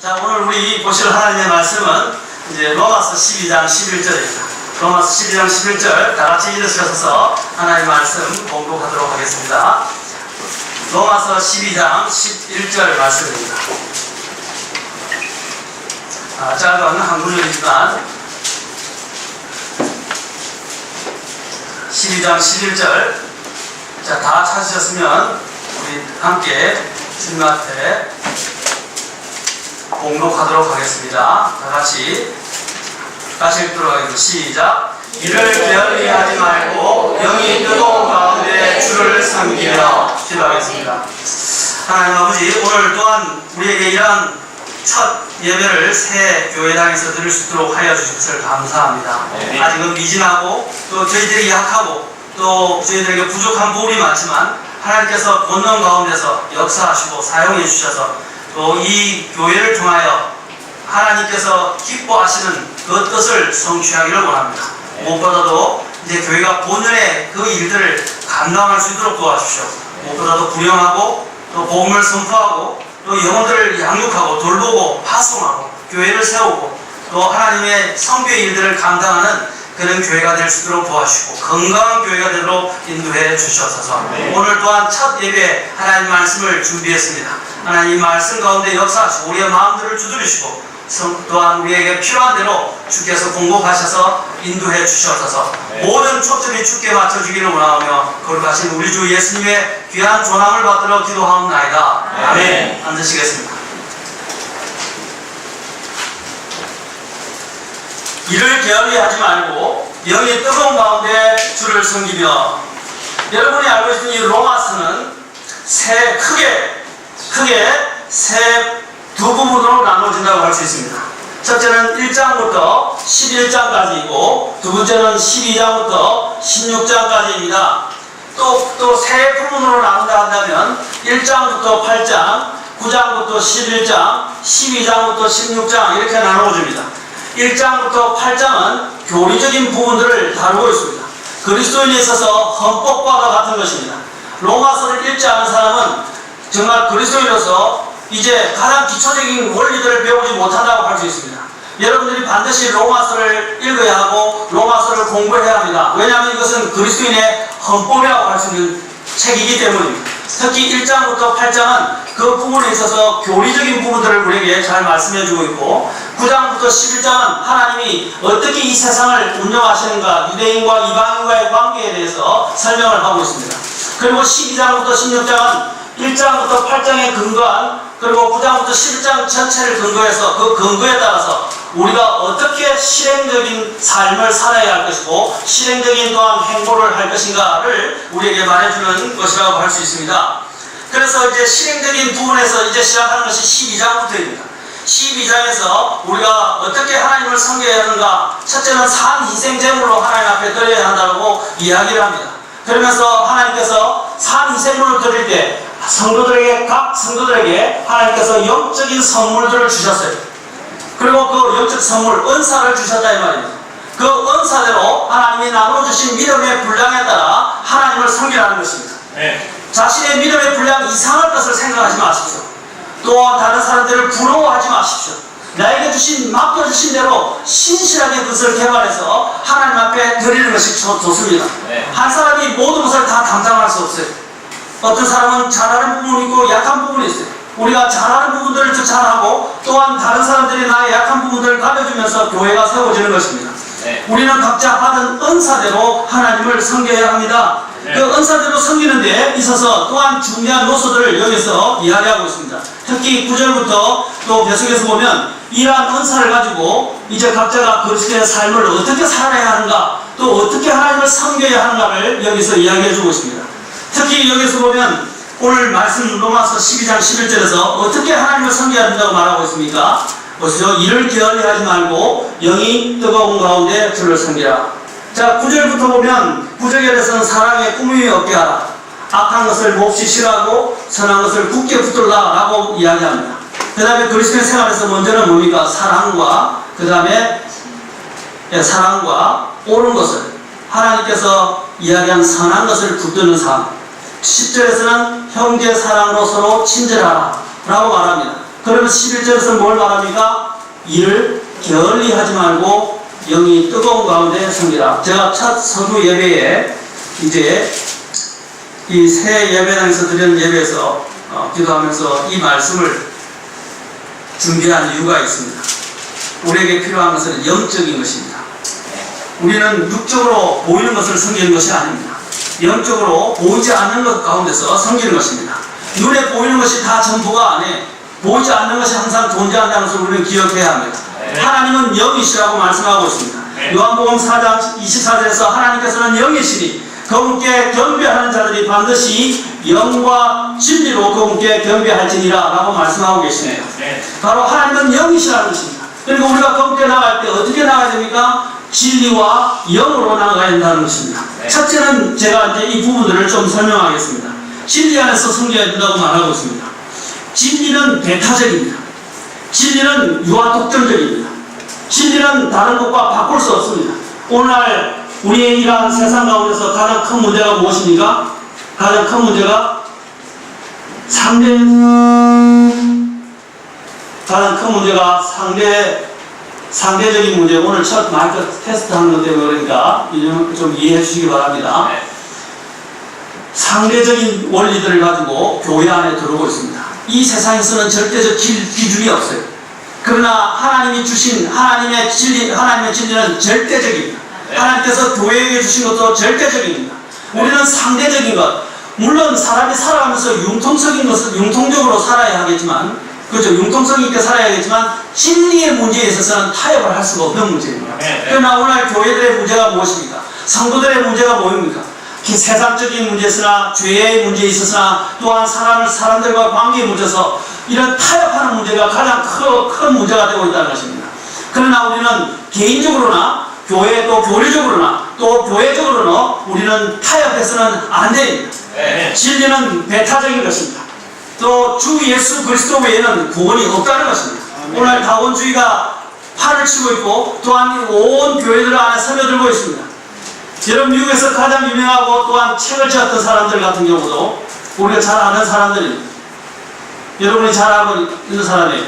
자, 오늘 우리 보실 하나님의 말씀은 이제 로마서 12장 11절입니다. 로마서 12장 11절 다 같이 일으켜서서 하나님의 말씀 공독하도록 하겠습니다. 로마서 12장 11절 말씀입니다. 짧은 한 구절이지만 12장 11절 자, 다 찾으셨으면 우리 함께 주님 앞에 공독하도록 하겠습니다. 다같이 읽도록 하겠습니다. 시작. 이를 게을리하지 말고 영이 뜨거운 가운데 주를 섬기며 기도하겠습니다. 하나님 아버지, 오늘 또한 우리에게 이러한 첫 예배를 새 교회당에서 드릴 수 있도록 하여 주신 것을 감사합니다. 아직은 미진하고 또 저희들이 약하고 또 저희들에게 부족한 부분이 많지만 하나님께서 권능 가운데서 역사하시고 사용해 주셔서 또 이 교회를 통하여 하나님께서 기뻐하시는 그 뜻을 성취하기를 원합니다. 무엇보다도 이제 교회가 본연의 그 일들을 감당할 수 있도록 도와주십시오. 무엇보다도 구령하고 또 복음을 선포하고 또 영혼들을 양육하고 돌보고 파송하고 교회를 세우고 또 하나님의 성교의 일들을 감당하는 그런 교회가 될 수 있도록 도와주시고 건강한 교회가 되도록 인도해 주시옵소서. 오늘 또한 첫 예배 하나님 말씀을 준비했습니다. 하나님 말씀 가운데 역사하시고 우리의 마음들을 두드리시고 또한 우리에게 필요한 대로 주께서 공급하셔서 인도해 주시옵소서. 모든 초점이 주께 맞춰주기를 원하며 거룩하신 우리 주 예수님의 귀한 존함을 받들어 기도하옵나이다. 아멘. 앉으시겠습니다. 이를 게을리하지 말고 영이 뜨거운 가운데 주를 섬기며. 여러분이 알고 계신 이 로마서는 크게 세 두 부분으로 나눠진다고 할 수 있습니다. 첫째는 1장부터 11장까지이고 두 번째는 12장부터 16장까지입니다. 또 세 부분으로 나눈다 한다면 1장부터 8장, 9장부터 11장, 12장부터 16장 이렇게 나누어집니다. 1장부터 8장은 교리적인 부분들을 다루고 있습니다. 그리스도인에 있어서 헌법과 같은 것입니다. 로마서를 읽지 않은 사람은 정말 그리스도인으로서 이제 가장 기초적인 원리들을 배우지 못한다고 할 수 있습니다. 여러분들이 반드시 로마서를 읽어야 하고 로마서를 공부해야 합니다. 왜냐하면 이것은 그리스도인의 헌법이라고 할 수 있는 책이기 때문입니다. 특히 1장부터 8장은 그 부분에 있어서 교리적인 부분들을 우리에게 잘 말씀해주고 있고 9장부터 11장은 하나님이 어떻게 이 세상을 운영하시는가, 유대인과 이방인과의 관계에 대해서 설명을 하고 있습니다. 그리고 12장부터 16장은 1장부터 8장에 근거한 그리고 9장부터 11장 전체를 근거해서 그 근거에 따라서 우리가 어떻게 실행적인 삶을 살아야 할 것이고 실행적인 또한 행보를 할 것인가를 우리에게 말해주는 것이라고 할 수 있습니다. 그래서 이제 실행적인 부분에서 이제 시작하는 것이 12장부터입니다. 12장에서 우리가 어떻게 하나님을 섬겨야 하는가, 첫째는 산 희생제물로 하나님 앞에 드려야 한다고 이야기를 합니다. 그러면서 하나님께서 산 희생물을 드릴 때 각 성도들에게 하나님께서 영적인 선물들을 주셨어요. 그리고 그 영적 선물, 은사를 주셨다 이 말입니다. 그 은사대로 하나님이 나눠주신 믿음의 분량에 따라 하나님을 섬기라는 것입니다. 자신의 믿음의 분량 이상할 것을 생각하지 마십시오. 또 다른 사람들을 부러워하지 마십시오. 나에게 맡겨주신 대로 신실하게 그것을 개발해서 하나님 앞에 드리는 것이 좋습니다. 한 사람이 모든 것을 다 감당할 수 없어요. 어떤 사람은 잘하는 부분이 있고 약한 부분이 있어요. 우리가 잘하는 부분들을 더 잘하고 또한 다른 사람들이 나의 약한 부분들을 가려주면서 교회가 세워지는 것입니다. 우리는 각자 받은 은사대로 하나님을 섬겨야 합니다. 그 은사대로 섬기는 데 있어서 또한 중요한 요소들을 여기서 이야기하고 있습니다. 특히 9절부터 또 계속해서 보면 이러한 은사를 가지고 이제 각자가 그리스도의 삶을 어떻게 살아야 하는가, 또 어떻게 하나님을 섬겨야 하는가를 여기서 이야기해주고 있습니다. 특히 여기서 보면 오늘 말씀 로마서 12장 11절에서 어떻게 하나님을 섬겨야 된다고 말하고 있습니까? 보시죠. 이를 게을리하지 말고 영이 뜨거운 가운데 주를 섬기라. 자, 9절부터 보면 9절에서는 사랑의 꾸밈이 없게 하라. 악한 것을 몹시 싫어하고 선한 것을 굳게 붙들라 라고 이야기합니다. 그 다음에 그리스도의 생활에서 먼저는 뭡니까? 사랑과 그 다음에 사랑과 옳은 것을 하나님께서 이야기한 선한 것을 붙드는 삶. 10절에서는 형제 사랑으로 서로 친절하라 라고 말합니다. 그러면 11절에서 뭘 말합니까? 이를 게을리 하지 말고 영이 뜨거운 가운데 섬기라. 제가 첫 서두 예배에 이제 이 새 예배당에서 드리는 예배에서 기도하면서 이 말씀을 준비한 이유가 있습니다. 우리에게 필요한 것은 영적인 것입니다. 우리는 육적으로 보이는 것을 섬기는 것이 아닙니다. 영적으로 보이지 않는 것 가운데서 섬기는 것입니다. 눈에 보이는 것이 다 전부가 아니에요. 보이지 않는 것이 항상 존재한다는 것을 우리는 기억해야 합니다. 하나님은 영이시라고 말씀하고 있습니다. 요한복음 4장 24절에서 하나님께서는 영이시니 그분께 경배하는 자들이 반드시 영과 진리로 그분께 경배할지니라 라고 말씀하고 계시네요. 바로 하나님은 영이시라는 것입니다. 그리고 우리가 그분께 나갈 때 어떻게 나가야 됩니까? 진리와 영으로 나가야 된다는 것입니다. 첫째는 제가 이제 이 부분들을 좀 설명하겠습니다. 진리 안에서 섬겨야 된다고 말하고 있습니다. 진리는 배타적입니다. 진리는 유아독점적입니다. 진리는 다른 것과 바꿀 수 없습니다. 오늘날 우리의 이러한 세상 가운데서 가장 큰 문제가 무엇입니까? 가장 큰 문제가 가장 큰 문제가 상대적인 문제. 오늘 첫 마이크 테스트 하는 것 때문에 그러니까 좀 이해해 주시기 바랍니다. 상대적인 원리들을 가지고 교회 안에 들어오고 있습니다. 이 세상에서는 절대적 기준이 없어요. 그러나 하나님이 주신 하나님의 진리는 절대적입니다. 하나님께서 교회에게 주신 것도 절대적입니다. 우리는 상대적인 것, 물론 사람이 살아가면서 융통적으로 살아야 하겠지만, 그렇죠, 융통성 있게 살아야겠지만 진리의 문제에 있어서는 타협을 할 수가 없는 문제입니다. 그러나 오늘 교회들의 문제가 무엇입니까? 성도들의 문제가 뭐입니까? 세상적인 문제였으나 죄의 문제에 있어서나 또한 사람들과 관계에 문제에서 이런 타협하는 문제가 가장 큰 문제가 되고 있다는 것입니다. 그러나 우리는 개인적으로나 교회 또 교리적으로나 또 교회적으로는 우리는 타협해서는 안 됩니다. 진리는 배타적인 것입니다. 또 주 예수 그리스도 외에는 구원이 없다는 것입니다. 오늘 다원주의가 팔을 치고 있고 또한 온 교회들 안에 스며들고 있습니다. 여러분 미국에서 가장 유명하고 또한 책을 지었던 사람들 같은 경우도 우리가 잘 아는 사람들입니다. 여러분이 잘 알고 있는 사람이에요.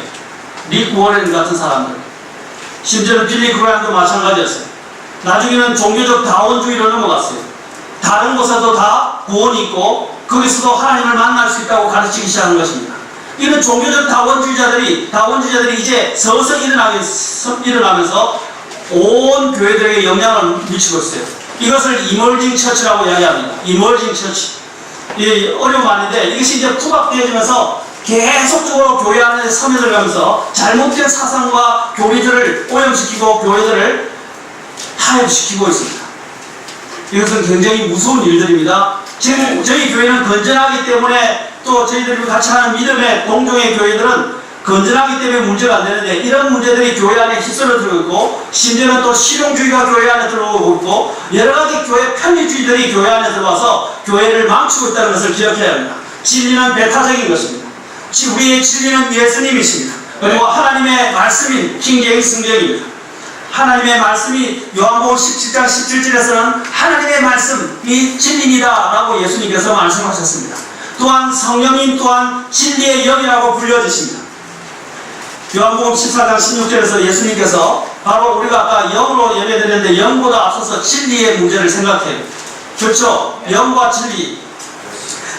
릭 워렌 같은 사람들, 심지어는 빌리 그레이엄도 마찬가지였어요. 나중에는 종교적 다원주의로 넘어갔어요. 다른 곳에도 다 구원이 있고 거기서도 하나님을 만날 수 있다고 가르치기 시작한 것입니다. 이런 종교적 다원주의자들이 이제 서서히 일어나면서 온 교회들에게 영향을 미치고 있어요. 이것을 이머징 처치라고 이야기합니다. 이머징 처치. 이 어려운 말인데 이것이 이제 투박되어지면서 계속적으로 교회 안에 스며들어가면서 잘못된 사상과 교리들을 오염시키고 교회들을 타협시키고 있습니다. 이것은 굉장히 무서운 일들입니다. 지금 저희 교회는 건전하기 때문에 또 저희들이 같이 하는 믿음의 동종의 교회들은 건전하기 때문에 문제가 안 되는데 이런 문제들이 교회 안에 휩쓸어 들어오고 있고 심지어는 또 실용주의가 교회 안에 들어오고 있고 여러가지 교회 편리주의들이 교회 안에 들어와서 교회를 망치고 있다는 것을 기억해야 합니다. 진리는 배타적인 것입니다. 우리의 진리는 예수님이십니다. 그리고 하나님의 말씀인 킹제임스 성경입니다. 하나님의 말씀이 요한복음 17장 17절에서는 하나님의 말씀이 진리입니다 라고 예수님께서 말씀하셨습니다. 또한 성령님 또한 진리의 영이라고 불려주십니다. 요한복음 14장 16절에서 예수님께서 바로 우리가 아까 영으로 예배드렸는데 영보다 앞서서 진리의 문제를 생각해요. 그렇죠? 영과 진리.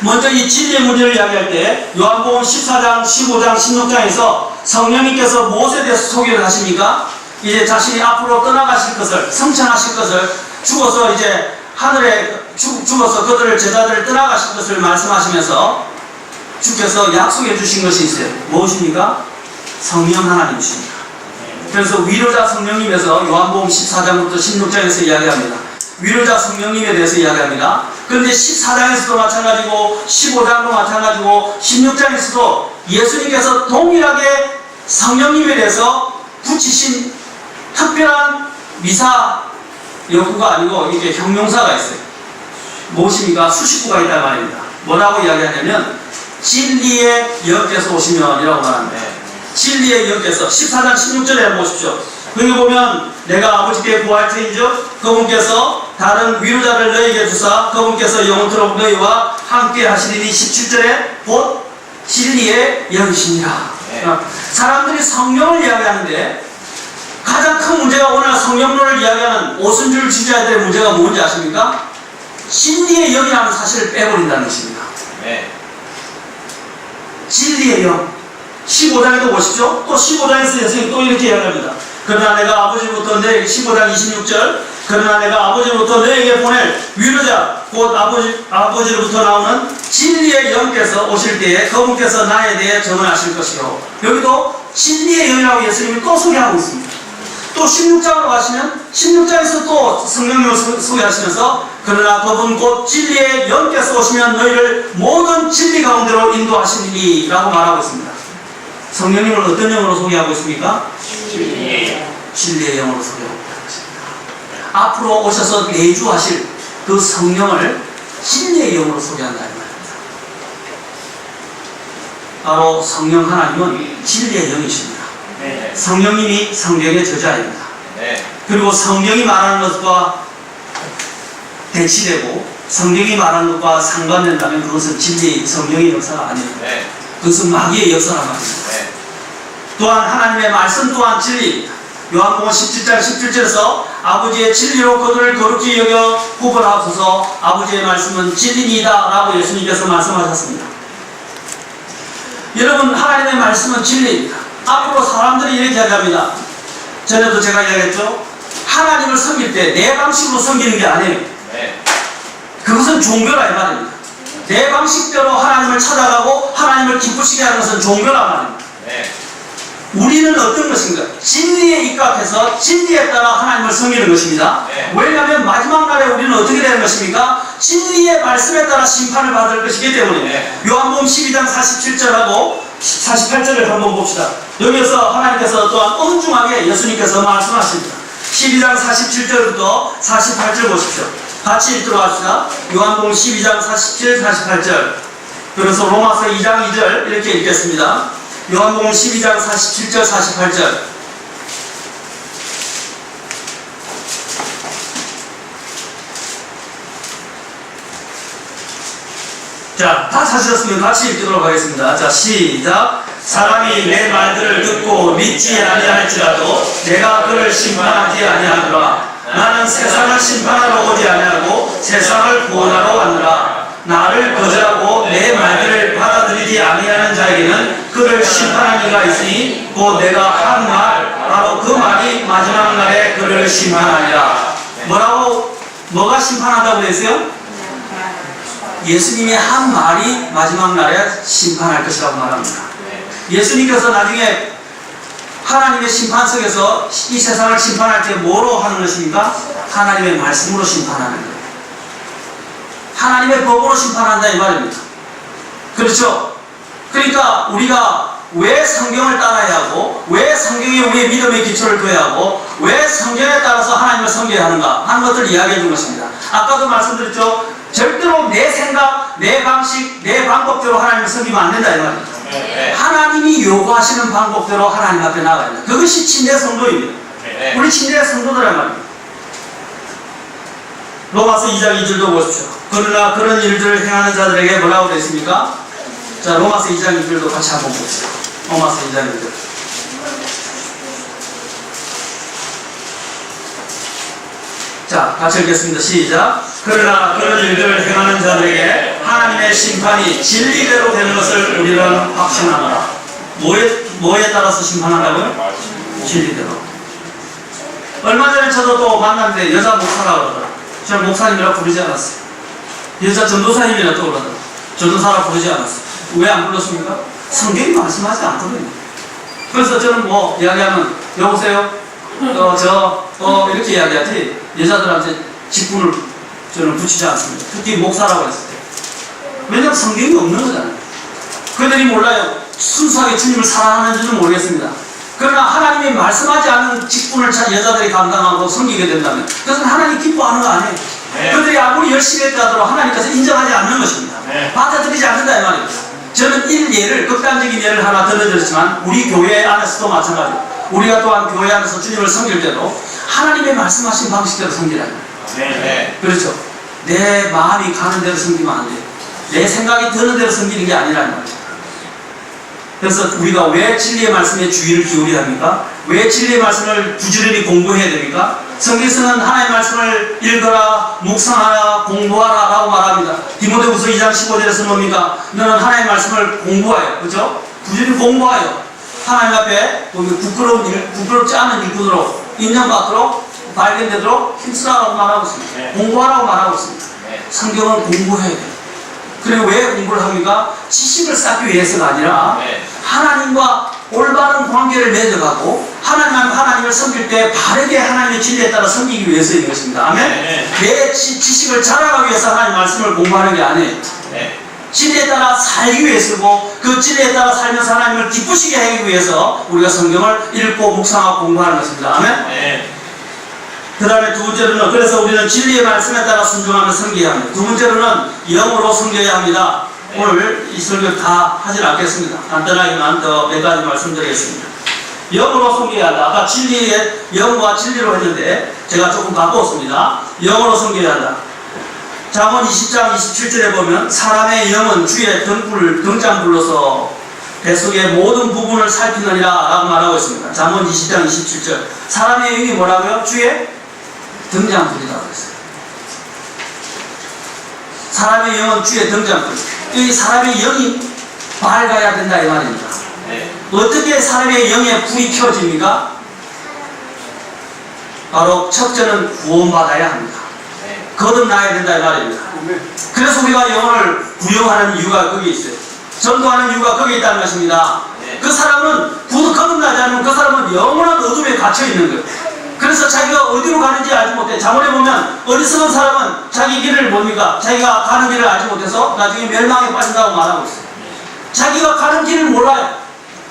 먼저 이 진리의 문제를 이야기할 때 요한복음 14장, 15장, 16장에서 성령님께서 무엇에 대해서 소개를 하십니까? 이제 자신이 앞으로 떠나가실 것을, 성천하실 것을, 죽어서 이제 하늘에 죽어서 그들을 제자들을 떠나가실 것을 말씀하시면서 주께서 약속해 주신 것이 있어요. 무엇입니까? 성령 하나님이십니다. 그래서 위로자 성령님에서 요한복음 14장부터 16장에서 이야기합니다. 위로자 성령님에 대해서 이야기합니다. 그런데 14장에서도 마찬가지고 15장도 마찬가지고 16장에서도 예수님께서 동일하게 성령님에 대해서 붙이신 특별한 미사 여구가 아니고 이게 형용사가 있어요. 무엇입니까? 수식구가 있단 말입니다. 뭐라고 이야기하냐면 진리의 영께서 오시면 이라고 말하는데 진리의 영께서 14장 16절에 한번 보십시오. 거기 보면 내가 아버지께 구할 터인즉 그분께서 다른 위로자를 너희에게 주사 그분께서 영원토록 너희와 함께 하시리니 17절에 곧 진리의 영이시니라. 사람들이 성경을 이야기하는데 가장 큰 문제가 오늘 성경론을 이야기하는 오순절 지지자들의 문제가 뭔지 아십니까? 진리의 영이라는 사실을 빼버린다는 것입니다. 진리의 영. 15장에도 보십시오. 또 15장에서 예수님이 또 이렇게 이야기합니다. 그러나 내가 아버지로부터 15장 26절 그러나 내가 아버지로부터 너에게 보낼 위로자 곧 아버지로부터 나오는 진리의 영께서 오실 때에 그분께서 나에 대해 전언하실 것이요. 여기도 진리의 영이라고 예수님이 또 소개하고 있습니다. 또 16장으로 가시면 16장에서 또 성령님을 소개하시면서 그러나 그분 곧 진리의 영께서 오시면 너희를 모든 진리 가운데로 인도하시리니 라고 말하고 있습니다. 성령님을 어떤 영으로 소개하고 있습니까? 진리의 영으로 소개하고 있습니다. 앞으로 오셔서 내주하실 그 성령을 진리의 영으로 소개한다 이 말입니다. 바로 성령 하나님은 진리의 영이십니다. 성령님이 성경의 저자입니다. 그리고 성경이 말하는 것과 대치되고 성경이 말하는 것과 상관된다면 그것은 진리 성령의 역사가 아닙니다. 그것은 마귀의 역사란 말입니다. 또한 하나님의 말씀 또한 진리입니다. 요한복음 17장 17절에서 아버지의 진리로 그들을 거룩히 여겨 구분하소서 아버지의 말씀은 진리이다 라고 예수님께서 말씀하셨습니다. 여러분 하나님의 말씀은 진리입니다. 앞으로 사람들이 이렇게 이야기합니다. 전에도 제가 이야기했죠. 하나님을 섬길 때 내 방식으로 섬기는 게 아니에요. 그것은 종교라 이 말입니다. 내 방식대로 하나님을 찾아가고 하나님을 기쁘시게 하는 것은 종교라 말입니다. 우리는 어떤 것인가? 진리에 입각해서 진리에 따라 하나님을 섬기는 것입니다. 왜냐하면 마지막 날에 우리는 어떻게 되는 것입니까? 진리의 말씀에 따라 심판을 받을 것이기 때문에 요한복음 12장 47절하고 48절을 한번 봅시다. 여기서 하나님께서 또한 엄중하게 예수님께서 말씀하십니다. 12장 47절부터 48절 보십시오. 같이 읽도록 합시다. 요한복음 12장 47, 48절. 그래서 로마서 2장 2절 이렇게 읽겠습니다. 요한복음 12장 47절 48절. 자, 다 찾으셨으면 같이 읽도록 하겠습니다. 자, 시작. 사람이 내 말들을 듣고 믿지 아니할지라도 내가 그를 심판하지 아니하노라. 나는 세상을 심판하러 오지 아니하고 세상을 구원하러 왔노라. 나를 거절하고 내 말들을 받아들이지 아니하는 자에게는 그를 심판할 이가 있으니 곧 내가 한 말 바로 그 말이 마지막 날에 그를 심판하리라. 뭐가 심판한다고 그랬어요? 예수님이 한 말이 마지막 날에 심판할 것이라고 말합니다. 예수님께서 나중에 하나님의 심판석에서 이 세상을 심판할 때 뭐로 하는 것입니까? 하나님의 말씀으로 심판하는 거예요. 하나님의 법으로 심판한다 이 말입니다. 그렇죠? 그러니까 우리가 왜 성경을 따라야 하고 왜 성경에 우리의 믿음의 기초를 둬야 하고 왜 성경에 따라서 하나님을 섬겨야 하는가 하는 것들을 이야기해 준 것입니다. 아까도 말씀드렸죠. 절대로 내 생각, 내 방식, 내 방법대로 하나님을 섬기면 안 된다 이 말입니다. 하나님이 요구하시는 방법대로 하나님 앞에 나가야 된다. 그것이 침례 성도입니다. 우리 침례 성도들란 말입니다. 로마서 2장 2절도 보십시오. 그러나 그런 일들을 행하는 자들에게 뭐라고 되어 있습니까? 자, 로마서 2장 2절도 같이 한번 봅시다. 로마서 2장 2절. 자, 같이 읽겠습니다. 시작. 그러나 그런 일들을 행하는 자들에게 하나님의 심판이 진리대로 되는 것을 우리는 확신하노라. 뭐에 따라서 심판한다고요? 진리대로. 얼마 전에 저도 또 만났는데 여자 목사라고 그러더라고요. 저는 목사님이라고 부르지 않았어요. 여자 전도사님이라고 또 그러더라고요. 전도사라고 부르지 않았어요. 왜 안 불렀습니까? 성경이 말씀하지 않거든요. 그래서 저는 뭐 이야기하면 여보세요? 이렇게 이야기하지 여자들한테 직분을 저는 붙이지 않습니다. 특히 목사라고 했을 때. 왜냐하면 성경이 없는 거잖아요. 그들이 몰라요. 순수하게 주님을 사랑하는지는 모르겠습니다. 그러나 하나님이 말씀하지 않은 직분을 여자들이 감당하고 섬기게 된다면 그것은 하나님 기뻐하는 거 아니에요. 그들이 아무리 열심히 했다더라도 하나님께서 인정하지 않는 것입니다. 받아들이지 않는다 이 말입니다. 저는 예를 극단적인 예를 하나 들어드렸지만 우리 교회 안에서도 마찬가지입니다. 우리가 또한 교회 안에서 주님을 섬길 때도 하나님의 말씀하신 방식대로 섬기라는 거예요. 그렇죠. 내 마음이 가는 대로 섬기면 안 돼요. 내 생각이 드는 대로 섬기는 게 아니라는 거죠. 그래서 우리가 왜 진리의 말씀에 주의를 기울여야 합니까? 왜 진리의 말씀을 부지런히 공부해야 됩니까? 성경에서는 하나님의 말씀을 읽어라, 묵상하라, 공부하라 라고 말합니다. 디모데후서 2장 15절에서 뭡니까? 너는 하나님의 말씀을 공부하여, 그죠? 부지런히 공부하여 하나님 앞에 부끄럽지 않은 일꾼으로 인정받도록 발견되도록 힘쓰라고 말하고 있습니다. 네. 공부하라고 말하고 있습니다. 네. 성경은 공부해야 돼요. 그리고 왜 공부를 합니까? 지식을 쌓기 위해서가 아니라 네. 하나님과 올바른 관계를 맺어가고 하나님을 섬길 때 바르게 하나님의 진리에 따라 섬기기 위해서인 것입니다. 아멘? 네. 내 지식을 자라가기 위해서 하나님 말씀을 공부하는 게 아니에요. 네. 진리에 따라 살기 위해서고 그 진리에 따라 살면서 하나님을 기쁘시게 하기 위해서 우리가 성경을 읽고 묵상하고 공부하는 것입니다. 아멘? 네. 그 다음에 두 번째로는 그래서 우리는 진리의 말씀에 따라 순종하며 섬겨야 합니다. 두 번째로는 영으로 섬겨야 합니다. 네. 오늘 이 설교 다 하진 않겠습니다. 간단하게만 더 몇 가지 말씀드리겠습니다. 영으로 섬겨야 한다. 아까 진리의 영과 진리로 했는데 제가 조금 바꿨습니다. 영으로 섬겨야 한다. 잠언 20장 27절에 보면 사람의 영은 주의 등잔불로서 뱃속의 모든 부분을 살피느니라 라고 말하고 있습니다. 잠언 20장 27절. 사람의 영이 뭐라고요? 주의 등잔불이라고 했어요. 사람의 영은 주의 등잔불. 이 사람의 영이 밝아야 된다 이 말입니다. 네. 어떻게 사람의 영에 불이 켜집니까? 바로 첫째는 구원받아야 합니다. 네. 거듭나야 된다 이 말입니다. 그래서 우리가 영을 구형하는 이유가 거기 있어요. 전도하는 이유가 거기 있다는 것입니다. 네. 그 사람은 거듭나지 않으면 그 사람은 영원한 어둠에 갇혀 있는 거예요. 그래서 자기가 어디로 가는지 알지 못해. 잠언에 보면 어리석은 사람은 자기 길을 뭡니까? 자기가 가는 길을 알지 못해서 나중에 멸망에 빠진다고 말하고 있어요. 자기가 가는 길을 몰라요.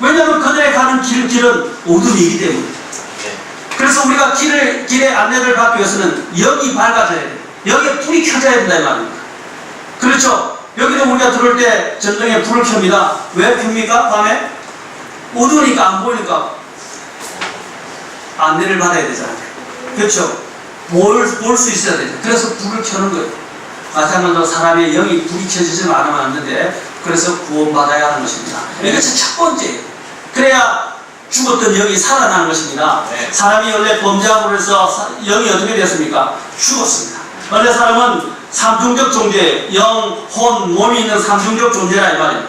왜냐하면 그들의 가는 길은 어둠이기 때문에. 네. 그래서 우리가 길의 안내를 받기 위해서는 영이 밝아져야 돼요. 영에 불이 켜져야 된다 이 말입니다. 그렇죠? 여기도 우리가 들어올 때 전등에 불을 켭니다. 왜 켭니까? 밤에? 어두우니까 안 보이니까 안내를 받아야 되잖아요. 그렇죠? 볼 수 있어야 되죠. 그래서 불을 켜는 거예요. 마찬가지로 사람의 영이 불이 켜지지는 않으면 안 되는데 그래서 구원받아야 하는 것입니다. 네. 이것이 첫 번째예요. 그래야 죽었던 영이 살아나는 것입니다. 네. 사람이 원래 범죄함으로 해서 영이 어떻게 됐습니까? 죽었습니다. 원래 사람은 삼중적 존재, 영, 혼, 몸이 있는 삼중적 존재라 이 말입니다.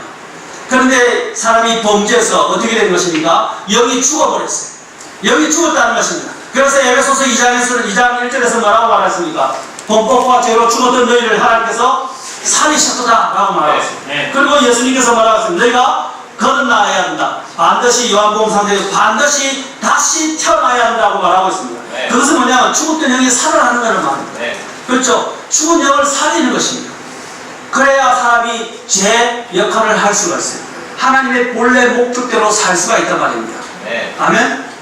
그런데 사람이 범죄해서 어떻게 된 것입니까? 영이 죽어버렸어요. 영이 죽었다는 것입니다. 그래서 에베소서 2장 1절에서 뭐라고 말했습니까? 범법과 죄로 죽었던 너희를 하나님께서 살리셨다 라고 말하고 있습니다. 네. 그리고 예수님께서 말하고 있습니다. 너희가 거듭나야 한다. 반드시 요한복음 3장에 반드시 다시 태어나야 한다고 말하고 있습니다. 네. 그것은 뭐냐면 죽었던 영이 살아나는 거는 말입니다. 네. 그렇죠? 죽은 영을 살리는 것입니다. 그래야 사람이 제 역할을 할 수가 있어요. 하나님의 본래 목적대로 살 수가 있단 말입니다. 네. 아멘?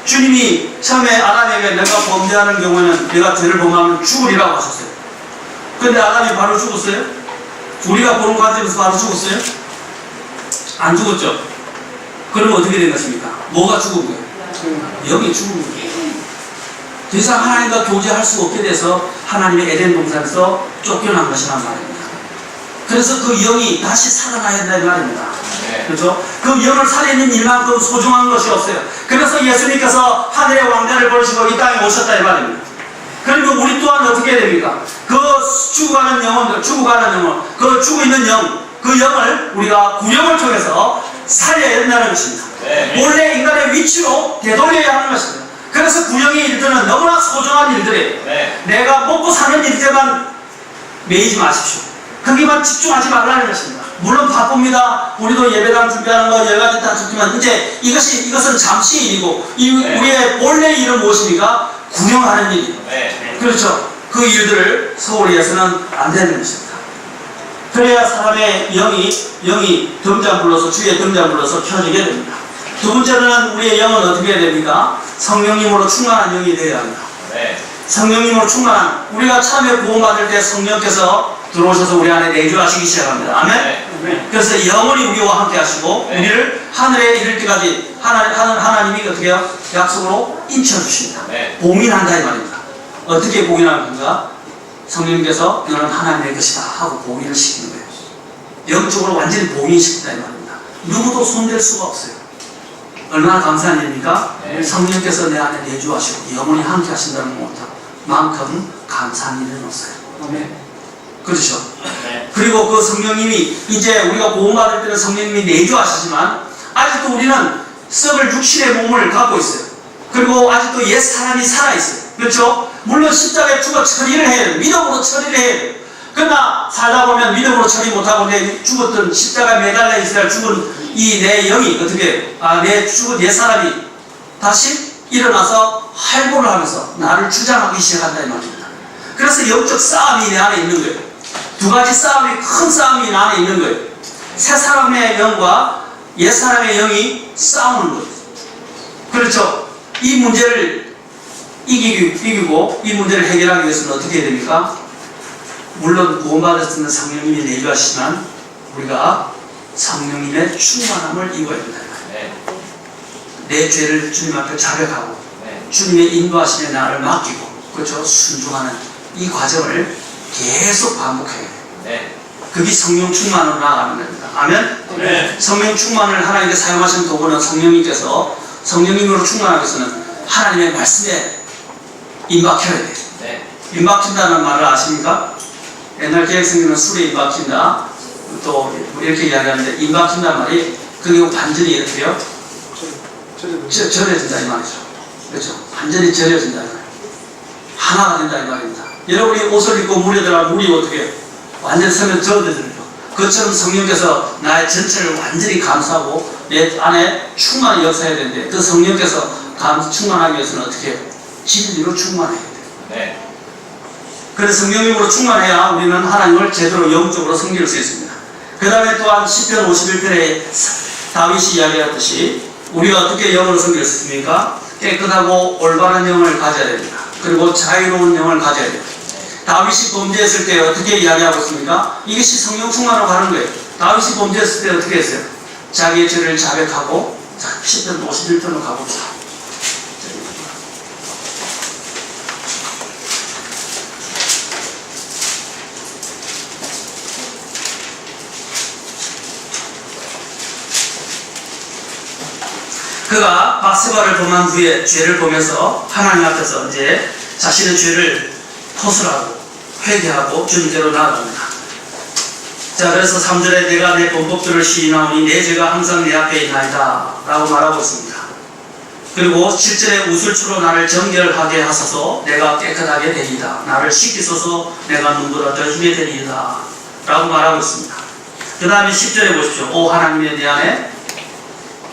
주님이 처음에 아담에게 내가 범죄하는 경우에는 내가 죄를 범하면 죽으리라고 하셨어요. 근데 아담이 바로 죽었어요? 우리가 보는 관점에서 바로 죽었어요? 안 죽었죠? 그러면 어떻게 된 것입니까? 뭐가 죽은 거예요? 영이 죽은 거예요. 더 이상 하나님과 교제할 수 없게 돼서 하나님의 에덴 동산에서 쫓겨난 것이란 말입니다. 그래서 그 영이 다시 살아나야 된다 이 말입니다. 네. 그렇죠? 그 영을 살리는 일만큼 소중한 것이 없어요. 그래서 예수님께서 하늘의 왕자를 버리시고 이 땅에 오셨다 이 말입니다. 그리고 우리 또한 어떻게 해야 됩니까? 그 죽어가는 영혼, 그 죽어 있는 영, 그 영을 우리가 구령을 통해서 살려야 된다는 것입니다. 네. 원래 인간의 위치로 되돌려야 하는 것입니다. 그래서 구령의 일들은 너무나 소중한 일들이에요. 네. 내가 먹고 사는 일들만 매이지 마십시오. 거기만 집중하지 말라는 것입니다. 물론 바쁩니다. 우리도 예배당 준비하는 거 여러 가지 다 좋지만 이제 이것은 잠시 일이고 네. 우리의 본래 일은 무엇입니까? 구령하는 일이에요. 네. 그렇죠. 그 일들을 소홀히 해서는 안 되는 것입니다. 그래야 사람의 영이 등잔불로서 주의 등잔불로서 켜지게 됩니다. 두 번째는 우리의 영은 어떻게 해야 됩니까? 성령님으로 충만한 영이 되어야 합니다. 네. 성령님으로 충만한, 우리가 처음에 구원받을 때 성령께서 들어오셔서 우리 안에 내주하시기 시작합니다. 아멘? 네. 그래서 영원히 우리와 함께 하시고 네. 우리를 하늘에 이를 때까지 하나님이 어떻게 해요? 약속으로 인쳐주십니다. 네. 봉인한다 이 말입니다. 어떻게 봉인하는 건가? 성령님께서 너는 하나님의 것이다 하고 봉인을 시키는 거예요. 영적으로 완전히 봉인시킨다 이 말입니다. 누구도 손댈 수가 없어요. 얼마나 감사한 일입니까? 네. 성령께서 내 안에 내주하시고 영원히 함께 하신다는 만큼 감사한 일은 없어요. 그렇죠? 네. 그리고 그 성령님이 이제 우리가 구원받을 때는 성령님이 내주하시지만 아직도 우리는 썩을 육신의 몸을 갖고 있어요. 그리고 아직도 옛 사람이 살아있어요. 그렇죠? 물론 십자가에 죽어 처리를 해야 돼요. 믿음으로 처리를 해야 돼요. 그러나 살다 보면 믿음으로 처리 못하고 내 죽었던 십자가에 매달려 있어야 죽은 이 내 영이 어떻게 내 죽은 옛 사람이 다시 일어나서 활보를 하면서 나를 주장하기 시작한다 이 말입니다. 그래서 영적 싸움이 내 안에 있는 거예요. 두 가지 싸움이 큰 싸움이 내 안에 있는 거예요. 새 사람의 영과 옛 사람의 영이 싸우는 거예요. 그렇죠? 이 문제를 이기고 이 문제를 해결하기 위해서는 어떻게 해야 됩니까? 물론 구원받을 때는 성령님이 내주하시지만 우리가 성령님의 충만함을 입어야 된다. 네. 내 죄를 주님 앞에 자백하고 네. 주님의 인도하심에 나를 맡기고 그렇죠? 순종하는 이 과정을 계속 반복해야 돼요. 네. 그게 성령 충만으로 나아가는 겁니다. 아멘? 네. 성령 충만을 하나님께 사용하시는 도구는 성령님께서 성령님으로 충만하기 위해서는 하나님의 말씀에 임박혀야 돼요. 네. 임박힌다는 말을 아십니까? 옛날 개혁성경은 술에 임박힌다. 또 이렇게 이야기하는데 임박힌다는 말이 그게 반전이 이렇게요. 절여진다 이 말이죠. 그렇죠? 완전히 절여진다 이 말이에요. 하나가 된다 이 말입니다. 여러분이 옷을 입고 물에 들어가면 물이 어떻게 완전히 서면 젖어들죠. 그것처럼 성령께서 나의 전체를 완전히 감싸고 내 안에 충만히 역사해야 되는데 그 성령께서 충만하기 위해서는 어떻게 진리로 충만해야 돼요. 네. 그래서 성령님으로 충만해야 우리는 하나님을 제대로 영적으로 섬길 수 있습니다. 그 다음에 또한 시편 51편에 다윗이 이야기했듯이 우리가 어떻게 영으로 섬길 수 있습니까? 깨끗하고 올바른 영을 가져야 됩니다. 그리고 자유로운 영을 가져야 됩니다. 다윗이 범죄했을 때 어떻게 이야기하고 있습니까? 이것이 성령 충만으로 가는 거예요. 다윗이 범죄했을 때 어떻게 했어요? 자기의 죄를 자백하고 시편 51편으로 가봅시다. 그가 바세바를 범한 후에 죄를 보면서 하나님 앞에서 이제 자신의 죄를 토설하고 회개하고 주님께로 나아갑니다. 자, 그래서 3절에 내가 내 범법들을 시인하오니 내 죄가 항상 내 앞에 있나이다 라고 말하고 있습니다. 그리고 7절에 우슬초로 나를 정결하게 하소서 내가 깨끗하게 되리이다. 나를 씻기소서 내가 눈보다 더 힘이 되리이다 라고 말하고 있습니다. 그 다음에 10절에 보십시오. 오 하나님의 내 안에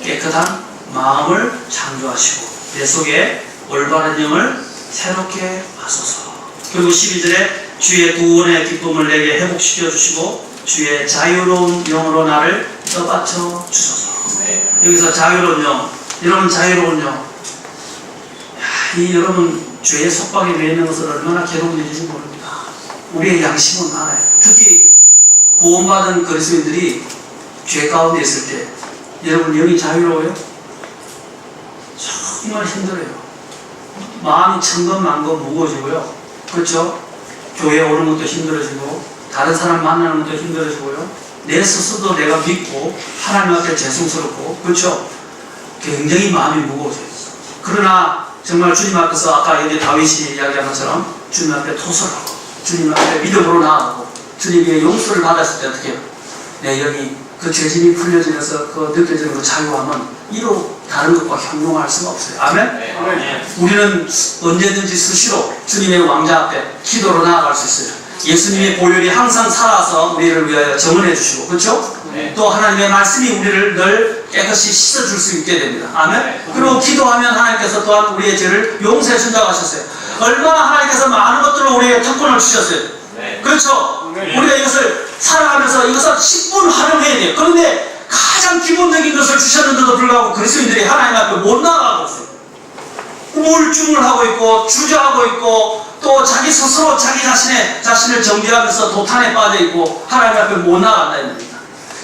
깨끗한 마음을 창조하시고 내 속에 올바른 영을 새롭게 하소서. 그리고 12절에 주의 구원의 기쁨을 내게 회복시켜 주시고 주의 자유로운 영으로 나를 떠받쳐 주소서. 네. 여기서 자유로운 영, 여러분 자유로운 영. 이 여러분 죄의 속박에 매이는 것은 얼마나 괴로운 일인지 모릅니다. 우리의 양심은 알아요. 특히 구원받은 그리스도인들이 죄 가운데 있을 때 여러분 영이 자유로워요? 정말 힘들어요. 마음이 천근만근 무거워지고요. 그렇죠? 교회 오는 것도 힘들어지고 다른 사람 만나는 것도 힘들어지고요. 내 스스로도 내가 믿고 하나님 앞에 죄송스럽고 그렇죠? 굉장히 마음이 무거워져요. 그러나 정말 주님 앞에서 아까 여기 다윗이 이야기한 것처럼 주님 앞에 토설하고 주님 앞에 믿음으로 나아가고 주님의 용서를 받았을 때 어떻게 해요? 내 영이 그 죄짐이 풀려지면서 그 느껴지는 그 자유함은 이로 다른 것과 형용할 수가 없어요. 아멘? 네. 네. 우리는 언제든지 수시로 주님의 왕자 앞에 기도로 나아갈 수 있어요. 예수님의 보혈이 항상 살아서 우리를 위하여 정언해 주시고 그렇죠? 네. 또 하나님의 말씀이 우리를 늘 깨끗이 씻어줄 수 있게 됩니다. 아멘? 네. 그리고 기도하면 하나님께서 또한 우리의 죄를 용서해 준다고 하셨어요. 얼마나 하나님께서 많은 것들로 우리에게 특권을 주셨어요. 네. 그렇죠? 네. 우리가 이것을 살아가면서 이것을 10분 활용해야 돼요. 그런데 가장 기본적인 것을 주셨는데도 불구하고 그리스도인들이 하나님 앞에 못 나아가고 있어요. 우울증을 하고 있고 주저하고 있고 또 자기 스스로 자기 자신을 정죄하면서 도탄에 빠져 있고 하나님 앞에 못 나아간다는 겁니다.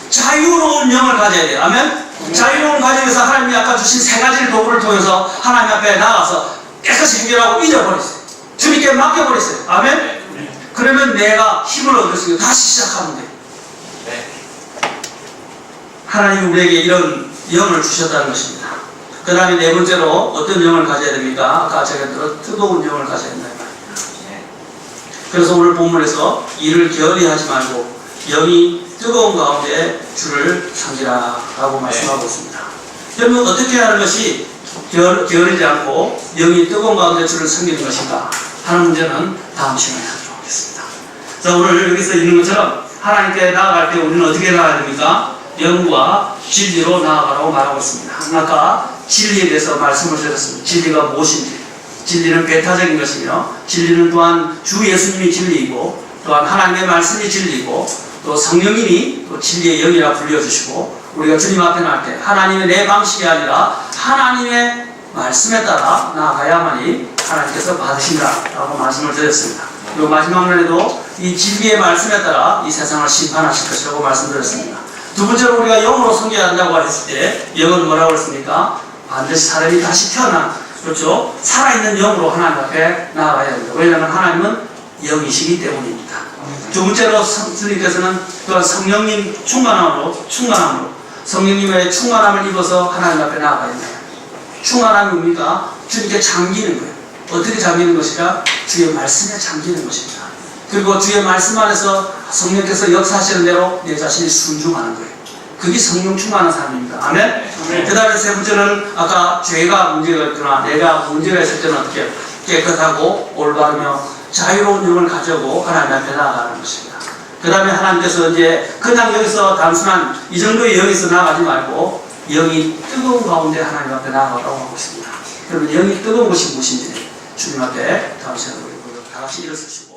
자유로운 영을 가져야 돼요. 아멘? 자유로운 과정에서 하나님이 아까 주신 세 가지 도구를 통해서 하나님 앞에 나가서 깨끗이 해결하고 잊어버리세요. 주님께 맡겨버리세요. 아멘? 그러면 내가 힘을 얻을 수 있고 다시 시작하면 돼요. 네. 하나님이 우리에게 이런 영을 주셨다는 것입니다. 그 다음에 네 번째로 어떤 영을 가져야 됩니까? 아까 제가 들었 뜨거운 영을 가져야 된다. 그래서 오늘 본문에서 이를 게으리 하지 말고 영이 뜨거운 가운데 주를 섬기라 라고 말씀하고 있습니다. 그러면 어떻게 하는 것이 게으르지 않고 영이 뜨거운 가운데 주를 섬기는 것인가 하는 문제는 다음 시간에 하도록 하겠습니다. 자, 오늘 여기서 있는 것처럼 하나님께 나아갈 때 우리는 어떻게 나아가야 됩니까? 영과 진리로 나아가라고 말하고 있습니다. 아까 진리에 대해서 말씀을 드렸습니다. 진리가 무엇인지. 진리는 배타적인 것이며 진리는 또한 주 예수님이 진리이고 또한 하나님의 말씀이 진리이고 또 성령님이 또 진리의 영이라 불려주시고 우리가 주님 앞에 나갈 때 하나님의 내 방식이 아니라 하나님의 말씀에 따라 나아가야만이 하나님께서 받으신다라고 말씀을 드렸습니다. 그리고 마지막 날에도 이 진리의 말씀에 따라 이 세상을 심판하실 것이라고 말씀드렸습니다. 두 번째로 우리가 영으로 섬겨야 한다고 했을 때 영은 뭐라고 했습니까? 반드시 사람이 다시 태어나 그렇죠? 살아있는 영으로 하나님 앞에 나아가야 합니다. 왜냐하면 하나님은 영이시기 때문입니다. 두 번째로 주님께서는 또한 성령님 충만함으로 성령님의 충만함을 입어서 하나님 앞에 나아가야 합니다. 충만함이 뭡니까? 주님께 잠기는 거예요. 어떻게 잠기는 것이냐? 주의 말씀에 잠기는 것입니다. 그리고 주의 말씀 안에서 성령께서 역사하시는 대로 내 자신이 순종하는 거예요. 그게 성령 충만한 사람입니다. 아멘? 그 다음에 세 번째는 아까 죄가 문제가 있거나 내가 문제가 있을 때는 어떻게 깨끗하고 올바르며 자유로운 영을 가지고 하나님 앞에 나아가는 것입니다. 그 다음에 하나님께서 이제 그냥 여기서 단순한 이 정도의 영에서 나아가지 말고 영이 뜨거운 가운데 하나님 앞에 나아가라고 하고 있습니다. 그러면 영이 뜨거운 것이 무엇인지 주님 앞에 다음 시간에 우리 다 같이 일어서시고